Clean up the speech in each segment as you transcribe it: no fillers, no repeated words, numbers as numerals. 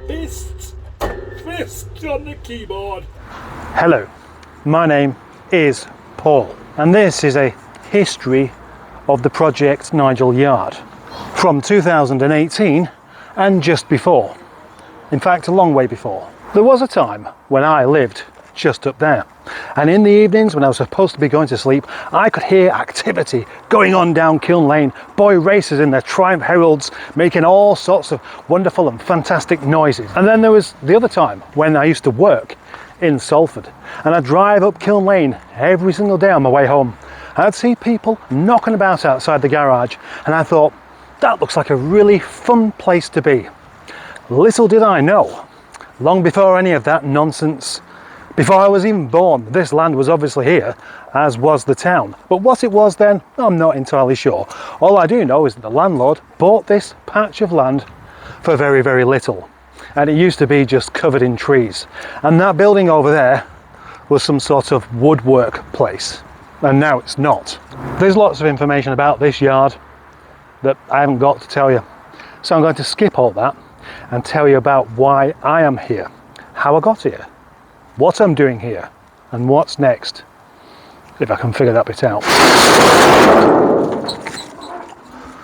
Fist on the keyboard. Hello, my name is Paul, and this is a history of the Project Nigel yard from 2018 and just before. In fact, a long way before. There was a time when I lived just up there, and in the evenings when I was supposed to be going to sleep, I could hear activity going on down Kiln Lane, boy racers in their Triumph Heralds making all sorts of wonderful and fantastic noises. And then there was the other time when I used to work in Salford, and I'd drive up Kiln Lane every single day on my way home, and I'd see people knocking about outside the garage, and I thought, that looks like a really fun place to be. Little did I know, long before any of that nonsense, before I was even born, this land was obviously here, as was the town. But what it was then, I'm not entirely sure. All I do know is that the landlord bought this patch of land for very, very little. And it used to be just covered in trees. And that building over there was some sort of woodwork place. And now it's not. There's lots of information about this yard that I haven't got to tell you. So I'm going to skip all that and tell you about why I am here, how I got here, what I'm doing here, and what's next, if I can figure that bit out.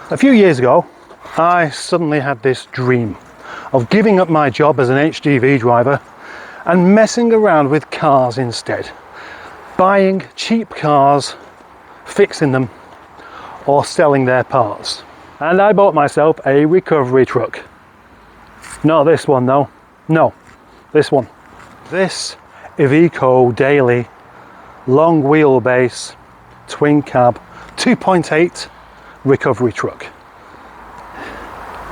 A few years ago, I suddenly had this dream of giving up my job as an HGV driver and messing around with cars instead. Buying cheap cars, fixing them, or selling their parts. And I bought myself a recovery truck. Not this one though, no, this one. This Iveco Daily long wheelbase twin cab 2.8 recovery truck.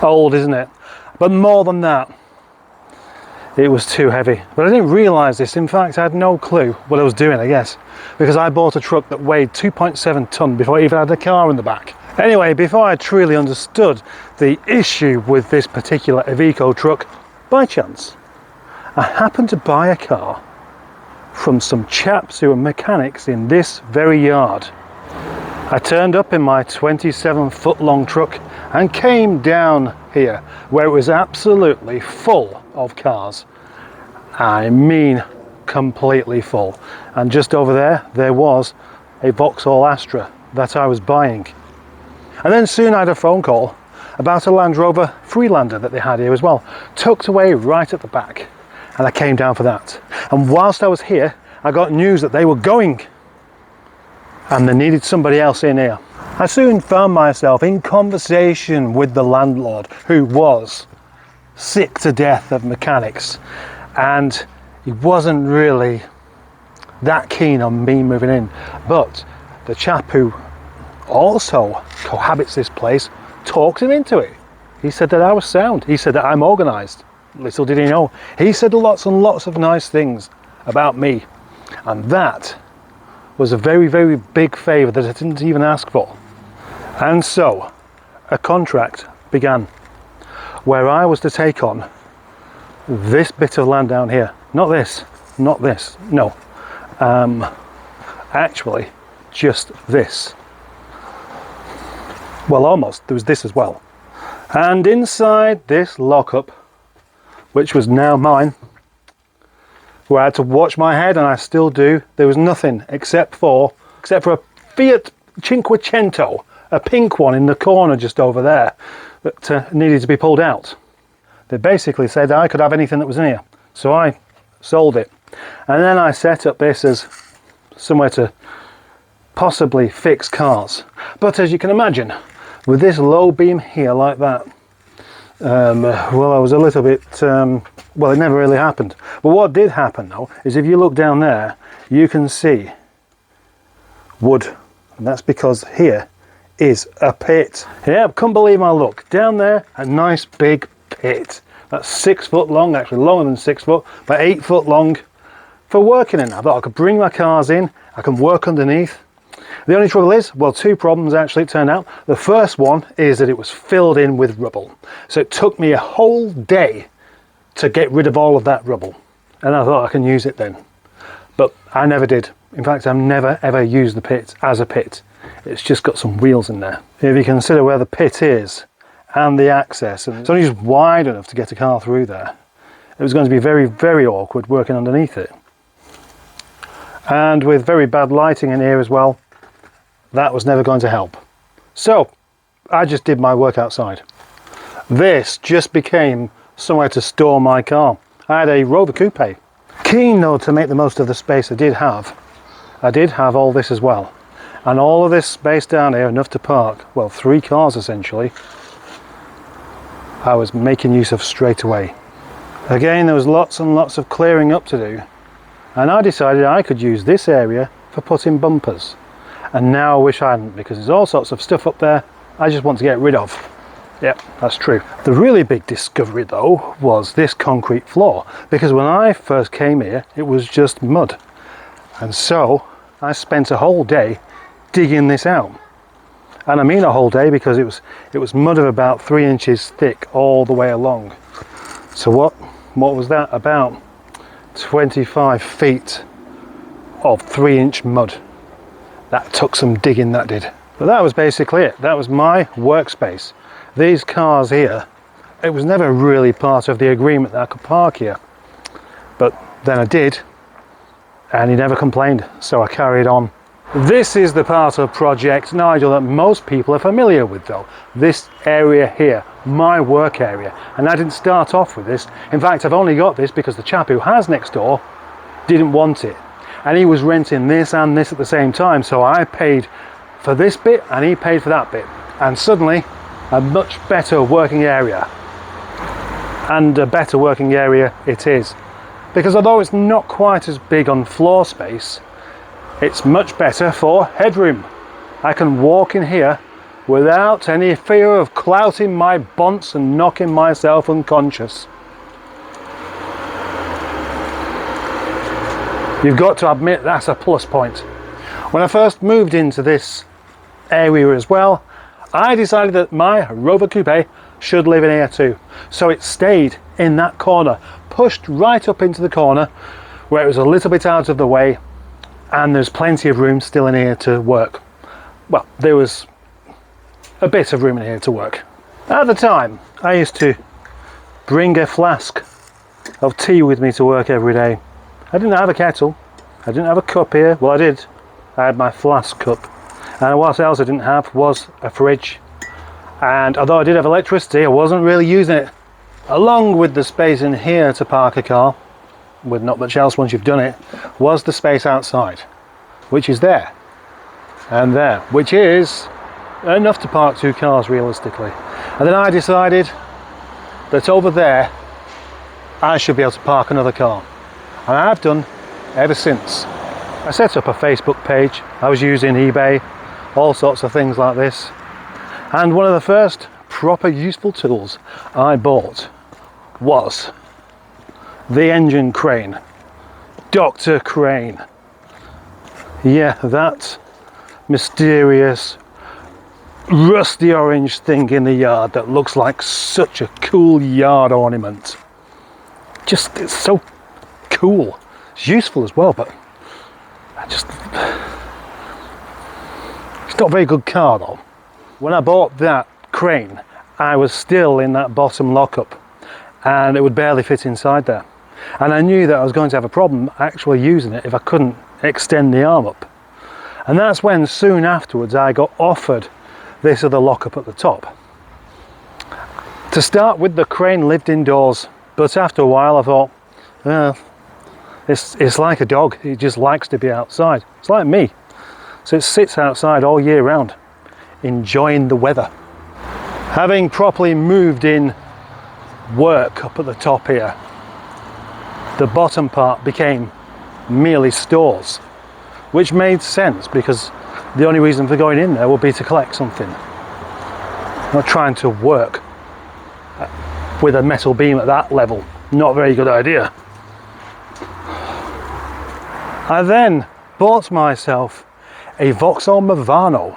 Old, isn't it? But more than that, it was too heavy. But I didn't realise this. In fact, I had no clue what I was doing, I guess, because I bought a truck that weighed 2.7 tonne before I even had a car in the back. Anyway, before I truly understood the issue with this particular Iveco truck, by chance, I happened to buy a car from some chaps who were mechanics in this very yard. I turned up in my 27-foot long truck and came down here where it was absolutely full of cars. I mean completely full. And just over there was a Vauxhall Astra that I was buying. And then soon I had a phone call about a Land Rover Freelander that they had here as well, tucked away right at the back. And I came down for that. And whilst I was here, I got news that they were going and they needed somebody else in here. I soon found myself in conversation with the landlord, who was sick to death of mechanics, and he wasn't really that keen on me moving in. But the chap who also cohabits this place talked him into it. He said that I was sound. He said that I'm organised. Little did he know, he said lots and lots of nice things about me, and that was a very, very big favour that I didn't even ask for. And so a contract began where I was to take on this bit of land down here. Not this, no, actually just this. Well, almost, there was this as well. And inside this lockup, which was now mine, where I had to watch my head, and I still do, there was nothing except for a Fiat Cinquecento, a pink one in the corner just over there, that needed to be pulled out. They basically said I could have anything that was in here, so I sold it. And then I set up this as somewhere to possibly fix cars. But as you can imagine, with this low beam here like that, well, I was a little bit, well, it never really happened. But what did happen though, is if you look down there, you can see wood. And that's because here is a pit. Yeah, couldn't believe my luck. Down there, a nice big pit. That's 6 foot long, actually longer than 6 foot, but 8 foot long for working in. I thought I could bring my cars in, I can work underneath. The only trouble is, well, 2 problems actually it turned out. The first one is that it was filled in with rubble. So it took me a whole day to get rid of all of that rubble. And I thought I can use it then. But I never did. In fact, I've never ever used the pit as a pit. It's just got some wheels in there. If you consider where the pit is and the access, and it's only just wide enough to get a car through there, it was going to be very, very awkward working underneath it. And with very bad lighting in here as well, that was never going to help. So I just did my work outside. This just became somewhere to store my car. I had a Rover Coupe. Keen though to make the most of the space I did have all this as well. And all of this space down here, enough to park, well, 3 cars essentially, I was making use of straight away. Again, there was lots and lots of clearing up to do. And I decided I could use this area for putting bumpers. And now I wish I hadn't, because there's all sorts of stuff up there I just want to get rid of. Yep, that's true. The really big discovery though was this concrete floor, because when I first came here it was just mud. And so I spent a whole day digging this out. And I mean a whole day, because it was mud of about 3 inches thick all the way along. So what was that? About 25 feet of 3-inch mud. That took some digging, that did. But that was basically it. That was my workspace. These cars here, it was never really part of the agreement that I could park here. But then I did, and he never complained, so I carried on. This is the part of Project Nigel that most people are familiar with though. This area here, my work area. And I didn't start off with this. In fact, I've only got this because the chap who has next door didn't want it. And he was renting this and this at the same time. So I paid for this bit and he paid for that bit. And suddenly, a much better working area. And a better working area it is. Because although it's not quite as big on floor space, it's much better for headroom. I can walk in here without any fear of clouting my bonds and knocking myself unconscious. You've got to admit that's a plus point. When I first moved into this area as well, I decided that my Rover Coupe should live in here too. So it stayed in that corner, pushed right up into the corner where it was a little bit out of the way, and there's plenty of room still in here to work. Well, there was a bit of room in here to work. At the time, I used to bring a flask of tea with me to work every day. I didn't have a kettle, I didn't have a cup here. Well, I did. I had my flask cup. And what else I didn't have was a fridge. And although I did have electricity, I wasn't really using it. Along with the space in here to park a car, with not much else once you've done it, was the space outside, which is there and there, which is enough to park 2 cars realistically. And then I decided that over there I should be able to park another car, and I have done ever since. I set up a Facebook page, I was using eBay, all sorts of things like this, and one of the first proper useful tools I bought was the engine crane. Dr. Crane. Yeah, that mysterious rusty orange thing in the yard that looks like such a cool yard ornament. Just, it's so cool. It's useful as well, but it's not a very good car though. When I bought that crane, I was still in that bottom lockup and it would barely fit inside there. And I knew that I was going to have a problem actually using it if I couldn't extend the arm up. And that's when soon afterwards I got offered this other lockup at the top. To start with, the crane lived indoors, but after a while I thought, it's like a dog, it just likes to be outside. It's like me. So it sits outside all year round, enjoying the weather. Having properly moved in work up at the top here, the bottom part became merely stores, which made sense because the only reason for going in there would be to collect something. Not trying to work with a metal beam at that level, not a very good idea. I then bought myself a Vauxhall Movano.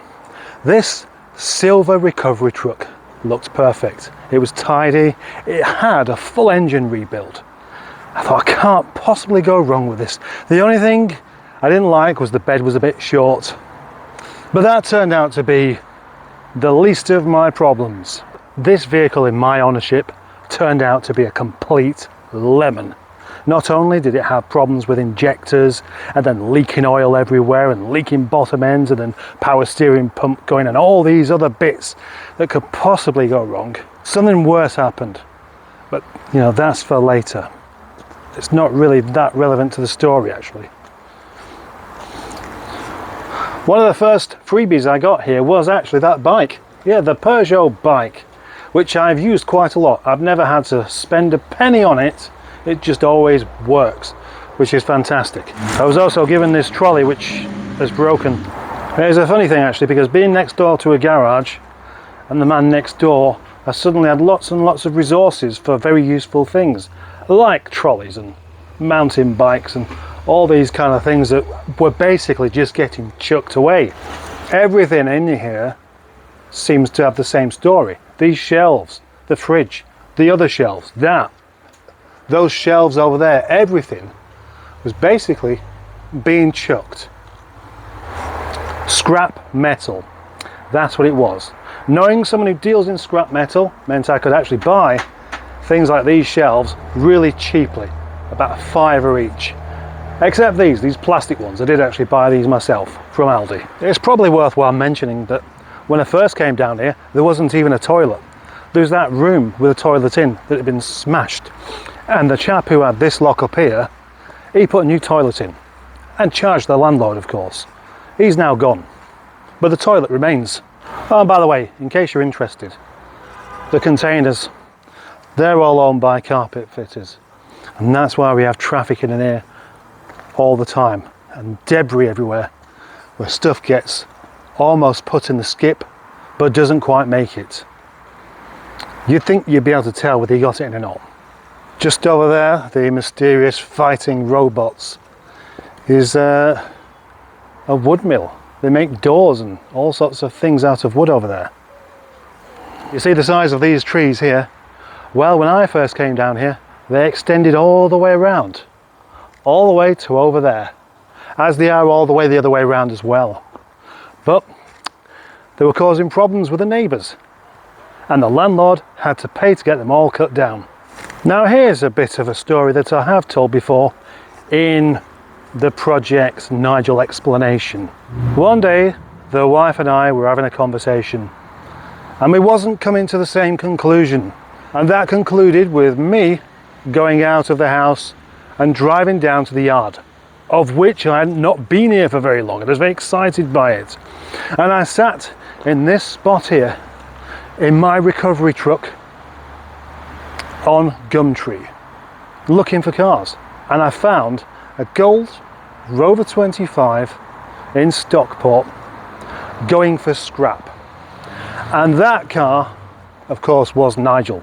This silver recovery truck looked perfect. It was tidy, it had a full engine rebuild. I thought, I can't possibly go wrong with this. The only thing I didn't like was the bed was a bit short. But that turned out to be the least of my problems. This vehicle in my ownership turned out to be a complete lemon. Not only did it have problems with injectors and then leaking oil everywhere and leaking bottom ends and then power steering pump going and all these other bits that could possibly go wrong, something worse happened. But you know, that's for later. It's not really that relevant to the story actually. One of the first freebies I got here was actually that bike. Yeah, the Peugeot Bike, which I've used quite a lot. I've never had to spend a penny on it. It just always works, which is fantastic. I was also given this trolley which is broken. It's a funny thing actually, because being next door to a garage and the man next door, I suddenly had lots and lots of resources for very useful things, like trolleys and mountain bikes and all these kind of things that were basically just getting chucked away. Everything in here seems to have the same story. These shelves, the fridge, the other shelves, those shelves over there, everything was basically being chucked. Scrap metal, that's what it was. Knowing someone who deals in scrap metal meant I could actually buy things like these shelves really cheaply, about £5 each. Except these plastic ones. I did actually buy these myself from Aldi. It's probably worthwhile mentioning that when I first came down here, there wasn't even a toilet. There was that room with a toilet in that had been smashed. And the chap who had this lock up here, he put a new toilet in and charged the landlord, of course. He's now gone, but the toilet remains. Oh, and by the way, in case you're interested, the containers, they're all owned by carpet fitters. And that's why we have traffic in here all the time and debris everywhere, where stuff gets almost put in the skip but doesn't quite make it. You'd think you'd be able to tell whether you got it in or not. Just over there, the mysterious fighting robots is a wood mill. They make doors and all sorts of things out of wood over there. You see the size of these trees here? Well, when I first came down here, they extended all the way around, all the way to over there, as they are all the way the other way around as well. But they were causing problems with the neighbours, and the landlord had to pay to get them all cut down. Now here's a bit of a story that I have told before in the Project Nigel explanation. One day the wife and I were having a conversation and we wasn't coming to the same conclusion, and that concluded with me going out of the house and driving down to the yard, of which I had not been here for very long. I was very excited by it, and I sat in this spot here in my recovery truck on Gumtree looking for cars, and I found a gold Rover 25 in Stockport going for scrap, and that car of course was Nigel,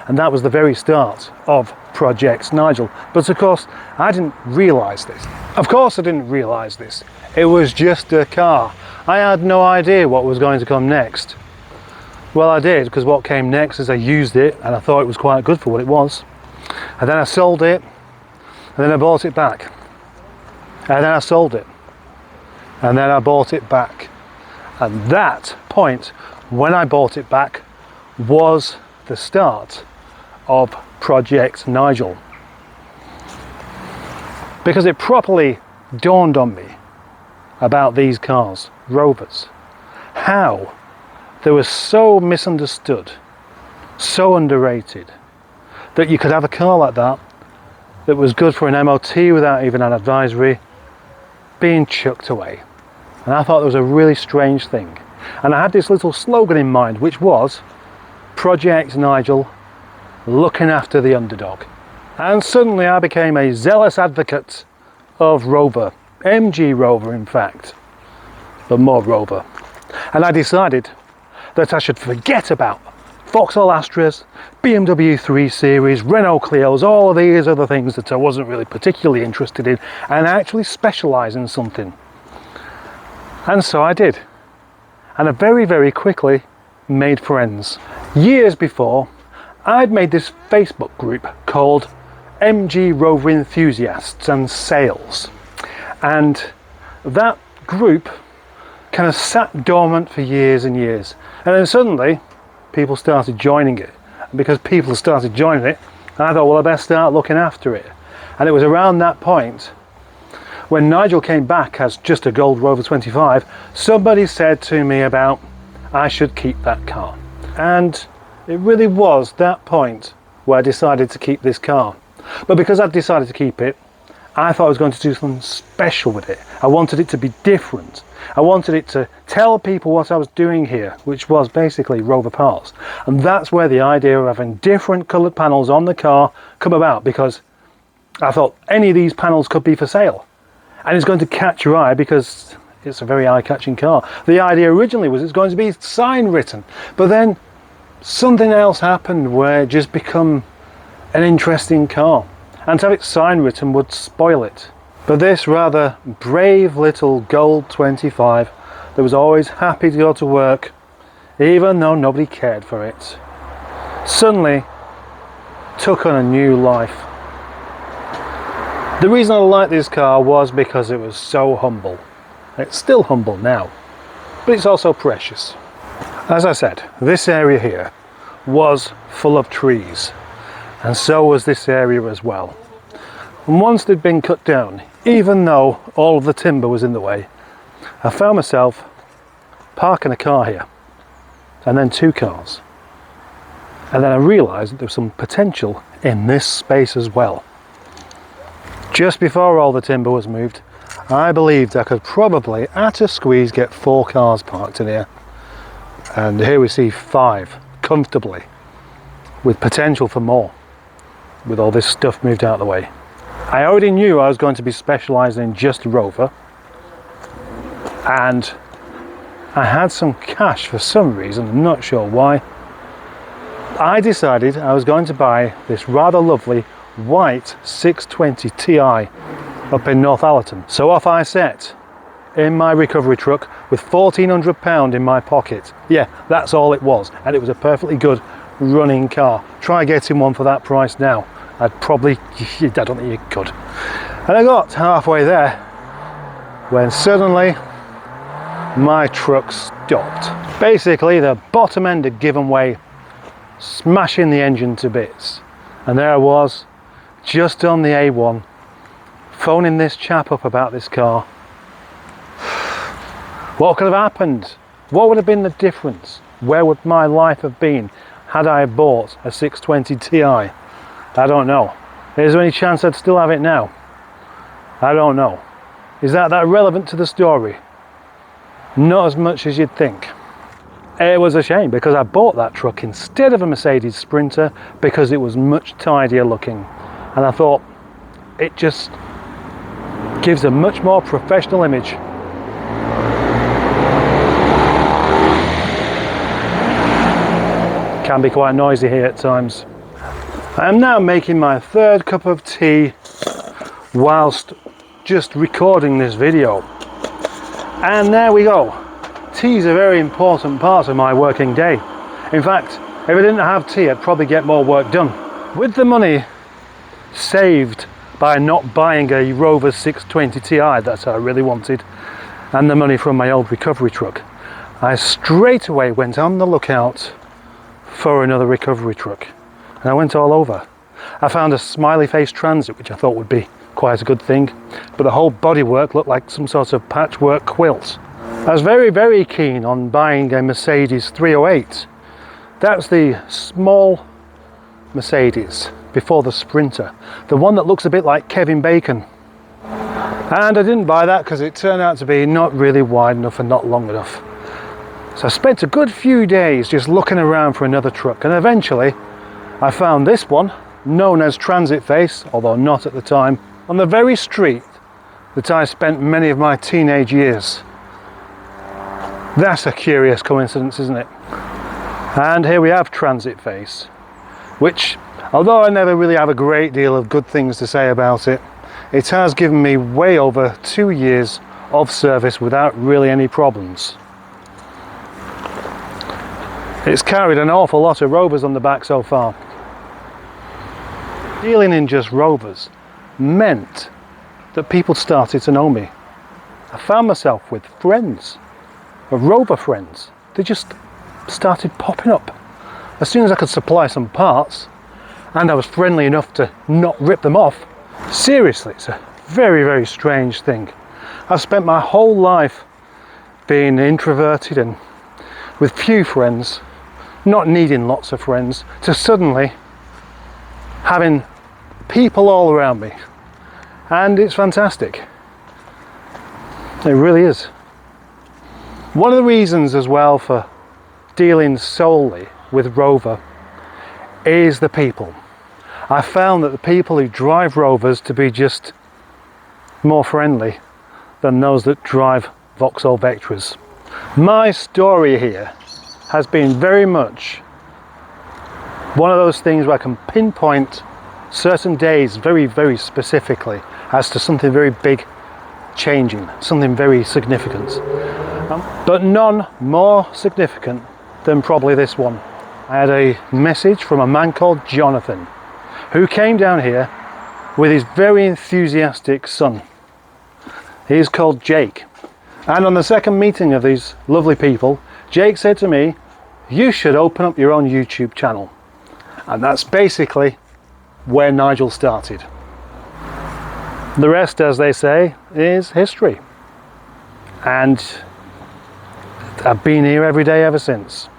and that was the very start of Project Nigel. But of course I didn't realise this. Of course I didn't realise this. It was just a car. I had no idea what was going to come next. Well, I did, because what came next is I used it and I thought it was quite good for what it was. And then I sold it, and then I bought it back. And then I sold it. And then I bought it back. And that point, when I bought it back, was the start of Project Nigel. Because it properly dawned on me about these cars, Rovers, how they were so misunderstood, so underrated, that you could have a car like that that was good for an MOT without even an advisory, being chucked away. And I thought it was a really strange thing. And I had this little slogan in mind, which was Project Nigel, looking after the underdog. And suddenly I became a zealous advocate of Rover, MG Rover in fact, but more Rover. And I decided that I should forget about Vauxhall Astras, BMW 3 Series, Renault Clios, all of these other things that I wasn't really particularly interested in, and actually specialise in something. And so I did. And I very, very quickly made friends. Years before, I'd made this Facebook group called MG Rover Enthusiasts and Sales. And that group kind of sat dormant for years and years. And then suddenly, people started joining it. And because people started joining it, And I thought, well, I best start looking after it. And it was around that point when Nigel came back as just a gold Rover 25, somebody said to me about I should keep that car. And it really was that point where I decided to keep this car. But because I'd decided to keep it, I thought I was going to do something special with it. I wanted it to be different. I wanted it to tell people what I was doing here, which was basically Rover parts. And that's where the idea of having different coloured panels on the car come about, because I thought any of these panels could be for sale. And it's going to catch your eye because it's a very eye-catching car. The idea originally was it's going to be sign written, but then something else happened where it just became an interesting car. And to have it sign written would spoil it. But this rather brave little gold 25 that was always happy to go to work, even though nobody cared for it, suddenly took on a new life. The reason I liked this car was because it was so humble. It's still humble now, but it's also precious. As I said, this area here was full of trees, and so was this area as well. And once they'd been cut down, even though all of the timber was in the way, I found myself parking a car here, and then two cars. And then I realised that there was some potential in this space as well. Just before all the timber was moved, I believed I could probably, at a squeeze, get 4 cars parked in here. And here we see 5, comfortably, with potential for more, with all this stuff moved out of the way. I already knew I was going to be specialising in just Rover, and I had some cash for some reason, I'm not sure why. I decided I was going to buy this rather lovely white 620 Ti up in Northallerton. So off I set in my recovery truck with £1,400 in my pocket. Yeah, that's all it was, and it was a perfectly good running car. Try getting one for that price now. I don't think you could. And I got halfway there when suddenly my truck stopped. Basically the bottom end had given way, smashing the engine to bits. And there I was, just on the A1, phoning this chap up about this car. What could have happened? What would have been the difference? Where would my life have been had I bought a 620 Ti? I don't know. Is there any chance I'd still have it now? I don't know. Is that relevant to the story? Not as much as you'd think. It was a shame because I bought that truck instead of a Mercedes Sprinter because it was much tidier looking. And I thought it just gives a much more professional image. Can be quite noisy here at times. I am now making my 3rd cup of tea whilst just recording this video. And there we go. Tea is a very important part of my working day. In fact, if I didn't have tea, I'd probably get more work done. With the money saved by not buying a Rover 620 Ti that I really wanted, and the money from my old recovery truck, I straight away went on the lookout for another recovery truck. And I went all over. I found a smiley face Transit, which I thought would be quite a good thing, but the whole bodywork looked like some sort of patchwork quilt. I was very, very keen on buying a Mercedes 308. That's the small Mercedes before the Sprinter, the one that looks a bit like Kevin Bacon. And I didn't buy that because it turned out to be not really wide enough and not long enough. So I spent a good few days just looking around for another truck, and eventually I found this one, known as Transit Face, although not at the time, on the very street that I spent many of my teenage years. That's a curious coincidence, isn't it? And here we have Transit Face, which, although I never really have a great deal of good things to say about it, it has given me way over 2 years of service without really any problems. It's carried an awful lot of Rovers on the back so far. Dealing in just Rovers meant that people started to know me. I found myself with friends, Rover friends. They just started popping up. As soon as I could supply some parts, and I was friendly enough to not rip them off. Seriously, it's a very, very strange thing. I've spent my whole life being introverted and with few friends, not needing lots of friends, to suddenly having people all around me. And it's fantastic. It really is. One of the reasons as well for dealing solely with Rover is the people. I found that the people who drive Rovers to be just more friendly than those that drive Vauxhall Vectras. My story here has been very much one of those things where I can pinpoint certain days very, very specifically as to something very big changing, something very significant. But none more significant than probably this one. I had a message from a man called Jonathan, who came down here with his very enthusiastic son. He is called Jake. And on the second meeting of these lovely people, Jake said to me, "You should open up your own YouTube channel." And that's basically where Nigel started. The rest, as they say, is history. And I've been here every day ever since.